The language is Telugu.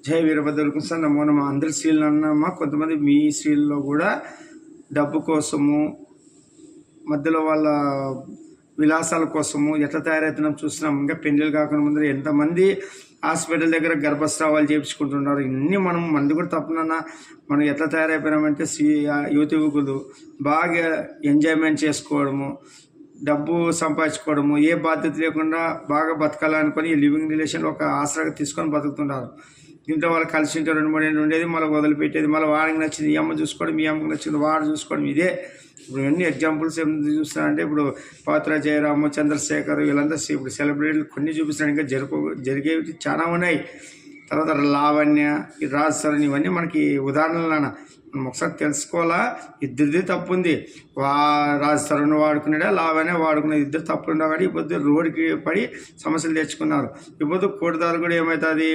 జై వీరభద్రులకు సార్ నమో నమ. అందరి స్త్రీలు అన్నమ్మా, కొంతమంది మీ స్త్రీల్లో కూడా డబ్బు కోసము, మధ్యలో వాళ్ళ విలాసాల కోసము ఎట్లా తయారవుతున్నాం చూస్తున్నాం. ఇంకా పెళ్ళిళ్ళు కాకుండా ముందర ఎంతమంది హాస్పిటల్ దగ్గర గర్భస్రావాలు చేయించుకుంటున్నారు. ఇన్ని మనం మంది కూడా తప్పునన్నా మనం ఎట్లా తయారైపోయినామంటే యువకులు బాగా ఎంజాయ్మెంట్ చేసుకోవడము, డబ్బు సంపాదించుకోవడము, ఏ బాధ్యత లేకుండా బాగా బతకాలనుకొని ఈ లివింగ్ రిలేషన్లో ఒక ఆసరాగా తీసుకొని బతుకుతుంటారు. ఇంట్లో వాళ్ళు కలిసి ఉంటే 2-3 ఏళ్ళు ఉండేది, మళ్ళీ వదిలిపెట్టేది, మళ్ళీ వాడికి నచ్చింది ఈ అమ్మ చూసుకోవడం, మీ అమ్మకి నచ్చింది వాడు చూసుకోవడం. ఇదే ఇప్పుడు ఎన్ని ఎగ్జాంపుల్స్ ఏమి చూస్తున్నారంటే, ఇప్పుడు పాత్ర జయరాము, చంద్రశేఖర్ వీళ్ళంతా ఇప్పుడు సెలబ్రిటీలు కొన్ని చూపిస్తున్నాడు. ఇంకా జరిగేవి చాలా ఉన్నాయి. తర్వాత లావణ్య, ఈ రాజ్ సరణ్, ఇవన్నీ మనకి ఉదాహరణలు. మనం ఒకసారి తెలుసుకోవాలా, ఇద్దరిది తప్పు ఉంది. రాజ్ సరణ్ వాడుకున్నాడా, లావణ్య వాడుకునేది, ఇద్దరు తప్పులు ఉన్నా కానీ ఇప్పుడు రోడ్డుకి పడి సమస్యలు తెచ్చుకున్నారు. ఇప్పుడు కోటిదారు కూడా ఏమవుతుంది,